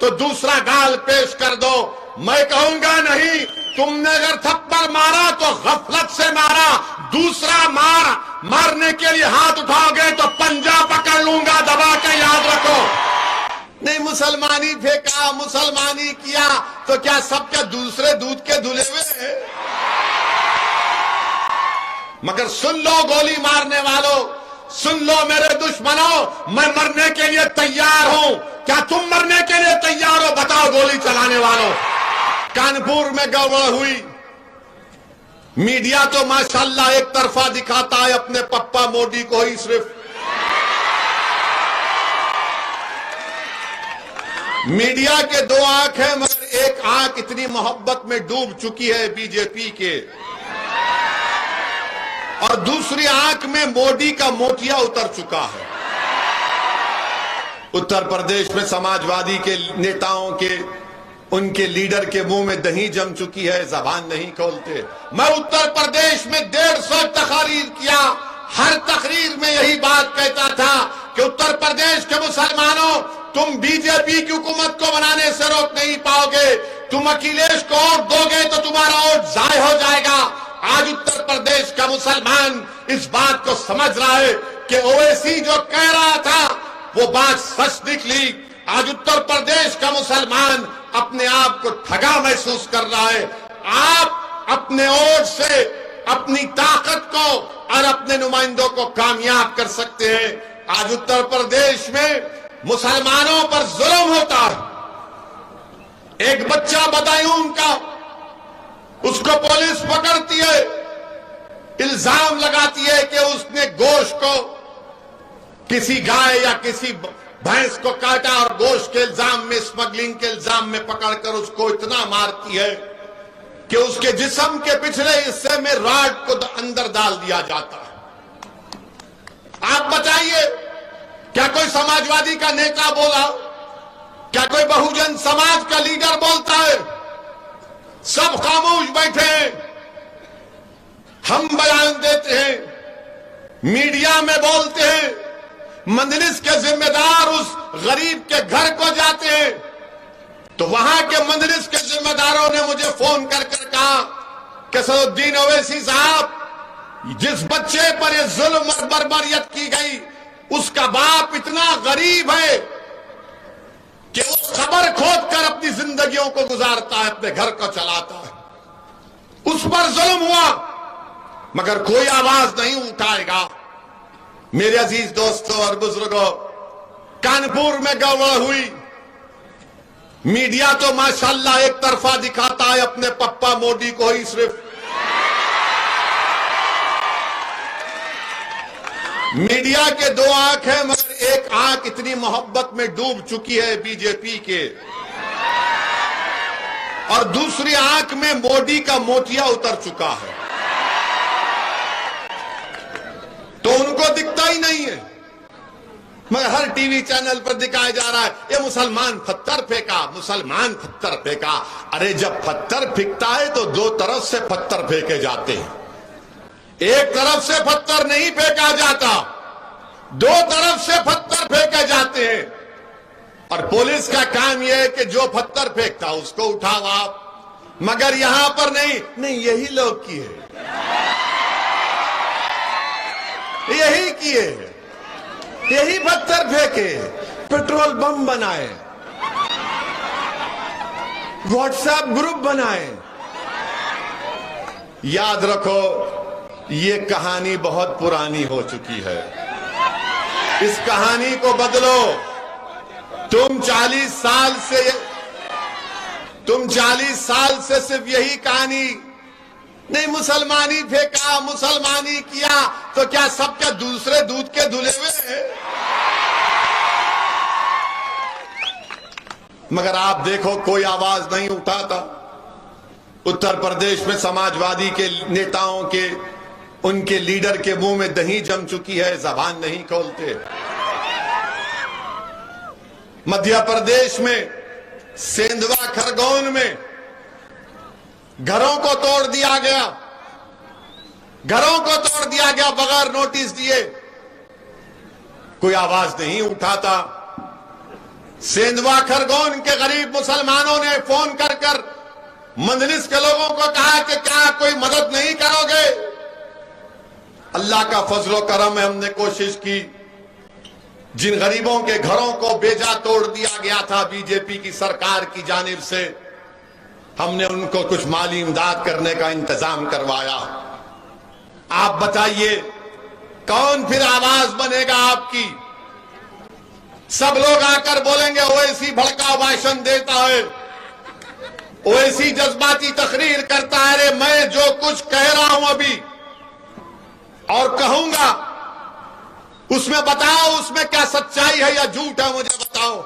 तो दूसरा गाल पेश कर दो। मैं कहूंगा नहीं, तुमने अगर थप्पड़ मारा तो गफलत से मारा, दूसरा मारने के लिए हाथ उठाओगे तो पंजा पकड़ लूंगा दबा के, याद रखो। नहीं मुसलमानी फेंका, मुसलमानी किया तो क्या सब क्या दूसरे दूध के धुले हुए? मगर सुन लो गोली मारने वालों, सुन लो मेरे दुश्मनों, मैं मरने के लिए तैयार हूं। क्या तुम मरने के लिए तैयार हो? बताओ गोली चलाने वालों। कानपुर में गड़बड़ हुई। मीडिया तो माशाल्लाह एक तरफा दिखाता है अपने पप्पा मोदी को ही सिर्फ। मीडिया के दो आंख हैं, मगर एक आंख इतनी मोहब्बत में डूब चुकी है बीजेपी के, और दूसरी आंख में मोदी का मोतिया उतर चुका है। उत्तर प्रदेश में समाजवादी के नेताओं के, उनके लीडर के मुंह में दही जम चुकी है, जबान नहीं खोलते। मैं उत्तर प्रदेश में 150 तकरीर किया, हर तकरीर में यही बात कहता था कि उत्तर प्रदेश के मुसलमानों, तुम बीजेपी की हुकूमत को बनाने से रोक नहीं पाओगे। तुम अखिलेश को वोट दोगे तो तुम्हारा वोट जाय हो जाएगा। आज उत्तर प्रदेश का मुसलमान इस बात को समझ रहा है कि ओवैसी जो कह रहा था वो बात सच निकली। आज उत्तर प्रदेश का मुसलमान अपने आप को ठगा महसूस कर रहा है। आप अपने वोट से अपनी ताकत को और अपने नुमाइंदों को कामयाब कर सकते हैं। आज उत्तर प्रदेश में मुसलमानों पर जुल्म होता है। एक बच्चा बदायूं का, उसको पुलिस पकड़ती है, इल्जाम लगाती है कि उसने गोश्त को, किसी गाय या किसी भैंस को काटा और गोश्त के इल्जाम में, स्मगलिंग के इल्जाम में पकड़कर उसको इतना मारती है कि उसके जिस्म के पिछले हिस्से में राड को अंदर डाल दिया जाता है। आप बताइए, क्या कोई समाजवादी का नेता बोला? क्या कोई बहुजन समाज का लीडर बोलता है? सब खामोश बैठे हैं। हम बयान देते हैं, मीडिया में बोलते हैं, मजलिस के जिम्मेदार उस गरीब के घर को जाते हैं तो वहां के मजलिस के जिम्मेदारों ने मुझे फोन कर कहा कि सदुद्दीन ओवैसी साहब, जिस बच्चे पर यह जुल्म और बर्बरियत की गई, उसका बाप इतना गरीब है कि वो खबर खोद कर अपनी जिंदगियों को गुजारता है, अपने घर को चलाता है। उस पर जुल्म हुआ मगर कोई आवाज नहीं उठाएगा। मेरे अजीज दोस्तों और बुजुर्गों, कानपुर में गड़बड़ हुई। मीडिया तो माशाल्लाह एक तरफा दिखाता है अपने पप्पा मोदी को ही सिर्फ। मीडिया के दो आंख हैं, मगर एक आंख इतनी मोहब्बत में डूब चुकी है बीजेपी के, और दूसरी आंख में मोदी का मोतिया उतर चुका है। तो उनको दिखता ही नहीं है, मगर हर टीवी चैनल पर दिखाया जा रहा है ये मुसलमान पत्थर फेंका, मुसलमान पत्थर फेंका। अरे जब पत्थर फेंकता है तो दो तरफ से पत्थर फेंके जाते हैं, एक तरफ से पत्थर नहीं फेंका जाता, दो तरफ से पत्थर फेंके जाते हैं। और पुलिस का काम यह है कि जो पत्थर फेंकता उसको उठाओ आप, मगर यहां पर नहीं, यही लोग किए, यही किए, यही पत्थर फेंके, पेट्रोल बम बनाए, व्हाट्सएप ग्रुप बनाए। याद रखो, ये कहानी बहुत पुरानी हो चुकी है, इस कहानी को बदलो। तुम 40 साल से सिर्फ यही कहानी, नहीं मुसलमानी फेंका, मुसलमानी किया तो क्या सब क्या दूसरे दूध के धुले हुए? मगर आप देखो कोई आवाज नहीं उठाता। उत्तर प्रदेश में समाजवादी के नेताओं के, उनके लीडर के मुंह में दही जम चुकी है, जबान नहीं खोलते। मध्य प्रदेश में सेंधवा खरगोन में घरों को तोड़ दिया गया, घरों को तोड़ दिया गया बगैर नोटिस दिए। कोई आवाज नहीं उठाता। सेंधवा खरगोन के गरीब मुसलमानों ने फोन कर कर मंजलिस के लोगों को कहा कि क्या कोई मदद नहीं करोगे। अल्लाह का फजलो करम है, हमने कोशिश की। जिन गरीबों के घरों को बेजा तोड़ दिया गया था बीजेपी की सरकार की जानिब से, हमने उनको कुछ माली इमदाद करने का इंतजाम करवाया। आप बताइए कौन फिर आवाज बनेगा आपकी? सब लोग आकर बोलेंगे ओवैसी भड़का भाषण देता है, ओवैसी जज्बाती तकरीर करता है। अरे मैं जो कुछ कह रहा हूं अभी और कहूंगा उसमें बताओ, उसमें क्या सच्चाई है या झूठ है, मुझे बताओ।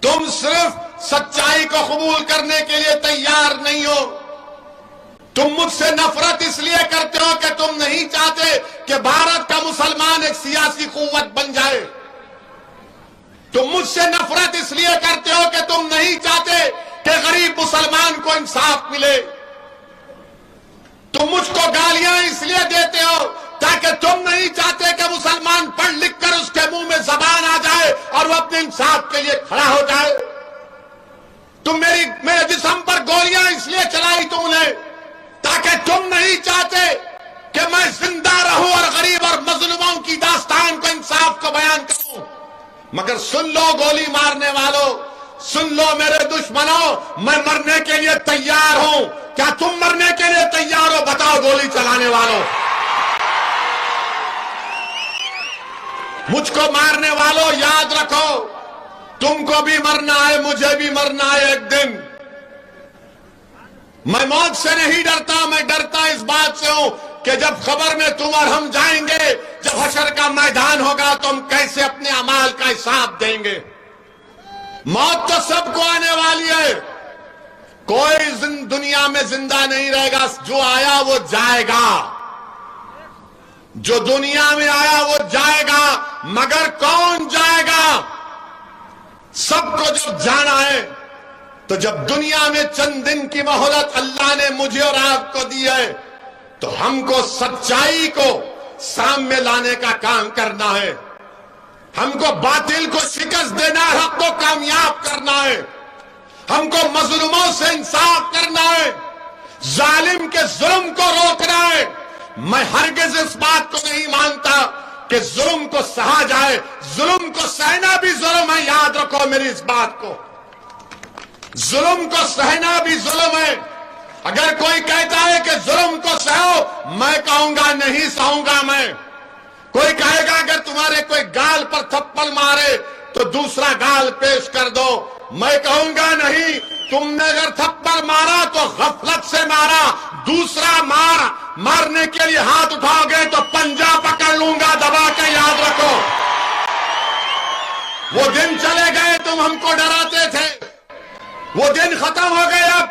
तुम सिर्फ सच्चाई को कबूल करने के लिए तैयार नहीं हो। तुम मुझसे नफरत इसलिए करते हो कि तुम नहीं चाहते कि भारत का मुसलमान एक सियासी कुव्वत बन जाए। तुम मुझसे नफरत इसलिए करते हो कि तुम नहीं चाहते कि गरीब मुसलमान को इंसाफ मिले। तुम मुझको गालियां इसलिए देते हो ताकि तुम नहीं चाहते कि मुसलमान पढ़ लिख कर उसके मुंह में जबान आ जाए और वो अपने इंसाफ के लिए खड़ा हो जाए। तुम मेरे जिस्म पर गोलियां इसलिए चलाई तुमने ताकि तुम नहीं चाहते कि मैं जिंदा रहूं और गरीब और मजलूमों की दास्तान को, इंसाफ को बयान करूं। मगर सुन लो गोली मारने वालों, सुन लो मेरे दुश्मनों, मैं मरने के लिए तैयार हूं। क्या तुम मरने के लिए तैयार हो? बताओ गोली चलाने वालों। मुझको मारने वालों याद रखो, तुमको भी मरना है, मुझे भी मरना है एक दिन। मैं मौत से नहीं डरता, मैं डरता इस बात से हूं कि जब खबर में तुम और हम जाएंगे, जब हशर का मैदान होगा तो हम कैसे अपने अमाल का हिसाब देंगे। मौत तो सबको आने वाली है, कोई दुनिया में जिंदा नहीं रहेगा। जो आया वो जाएगा, जो दुनिया में आया वो जाएगा, मगर कौन जाएगा? सबको जब जाना है तो जब दुनिया में चंद दिन की मोहलत अल्लाह ने मुझे और आपको दी है तो हमको सच्चाई को सामने लाने का काम करना है। हमको बातिल को शिकस्त देना है, हक को कामयाब करना है। हमको मजलूमों से इंसाफ करना है, जालिम के जुल्म को रोकना है। मैं हरगिज इस बात को नहीं मानता कि जुल्म को सहा जाए। जुल्म को सहना भी जुल्म है, याद रखो मेरी इस बात को। जुल्म को सहना भी जुल्म है। अगर कोई कहता है कि जुल्म को सहो, मैं कहूंगा नहीं सहूंगा मैं। कोई कहेगा अगर तुम्हारे कोई गाल पर थप्पड़ मारे तो दूसरा गाल पेश कर दो, मैं कहूंगा नहीं, तुमने अगर थप्पड़ मारा तो गफलत से मारा, दूसरा मारने के लिए हाथ उठाओगे तो पंजा पकड़ लूंगा दबा के, याद रखो। वो दिन चले गए तुम हमको डराते थे, वो दिन खत्म हो गए। अब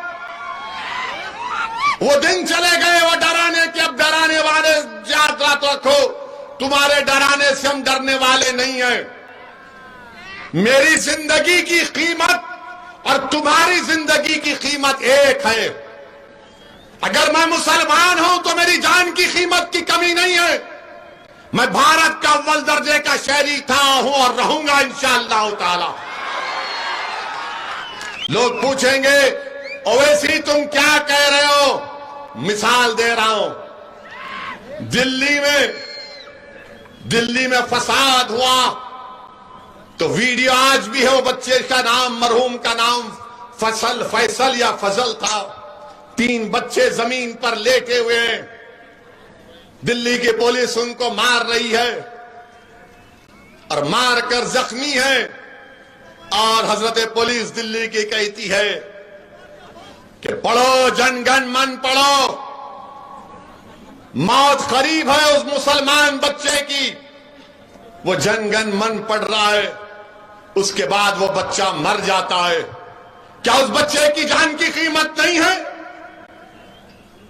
वो दिन चले गए वो डराने के। अब डराने वाले याद रखो, तुम्हारे डराने से हम डरने वाले नहीं हैं। मेरी जिंदगी की कीमत और तुम्हारी जिंदगी की कीमत एक है। अगर मैं मुसलमान हूं तो मेरी जान की कीमत की कमी नहीं है। मैं भारत का अव्वल दर्जे का शहरी था, हूं और रहूंगा इंशाअल्लाह ताला। लोग पूछेंगे ओवैसी तुम क्या कह रहे हो? मिसाल दे रहा हूं। दिल्ली में फसाद हुआ तो वीडियो आज भी है। वो बच्चे का नाम, मरहूम का नाम फैसल या फजल था। 3 बच्चे जमीन पर लेटे हुए हैं, दिल्ली की पुलिस उनको मार रही है और मारकर जख्मी है। और हजरत पुलिस दिल्ली की कहती है कि पढ़ो जनगण मन पढ़ो, मौत करीब है उस मुसलमान बच्चे की। वो जनगण मन पढ़ रहा है, उसके बाद वो बच्चा मर जाता है। क्या उस बच्चे की जान की कीमत नहीं है?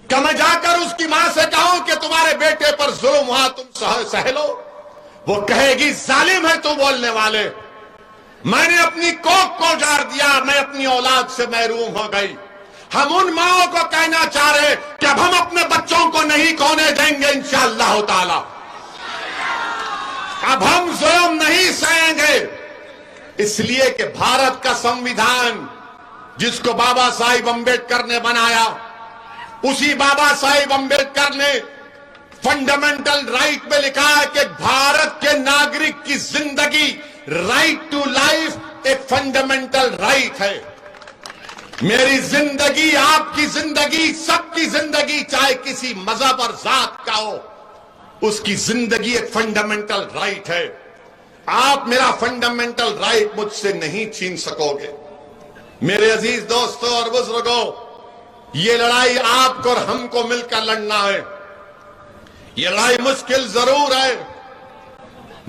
क्या मैं जाकर उसकी मां से कहूं कि तुम्हारे बेटे पर जुल्म हुआ, तुम सह लो? वो कहेगी जालिम है तू बोलने वाले, मैंने अपनी कोख को उजाड़ दिया, मैं अपनी औलाद से महरूम हो गई। हम उन माओं को कहना चाह रहे कि अब हम अपने बच्चों को नहीं खोने देंगे इंशाअल्लाह ताला। अब हम जुल्म नहीं सहेंगे। इसलिए कि भारत का संविधान जिसको बाबा साहिब अंबेडकर ने बनाया, उसी बाबा साहिब अंबेडकर ने फंडामेंटल राइट में लिखा है कि भारत के नागरिक की जिंदगी, राइट टू लाइफ एक फंडामेंटल राइट है। मेरी जिंदगी, आपकी जिंदगी, सबकी जिंदगी, चाहे किसी मजहब और जात का हो, उसकी जिंदगी एक फंडामेंटल राइट है। आप मेरा फंडामेंटल राइट मुझसे नहीं छीन सकोगे। मेरे अजीज दोस्तों और बुजुर्गों, ये लड़ाई आपको और हमको मिलकर लड़ना है। ये लड़ाई मुश्किल जरूर है,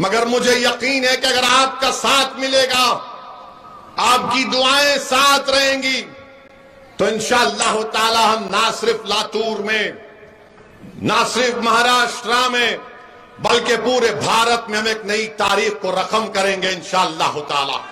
मगर मुझे यकीन है कि अगर आपका साथ मिलेगा, आपकी दुआएं साथ रहेंगी, तो इंशाअल्लाह ताला हम ना सिर्फ लातूर में, ना सिर्फ महाराष्ट्र में, बल्कि पूरे भारत में हम एक नई तारीख को रकम करेंगे इंशाअल्लाह ताला।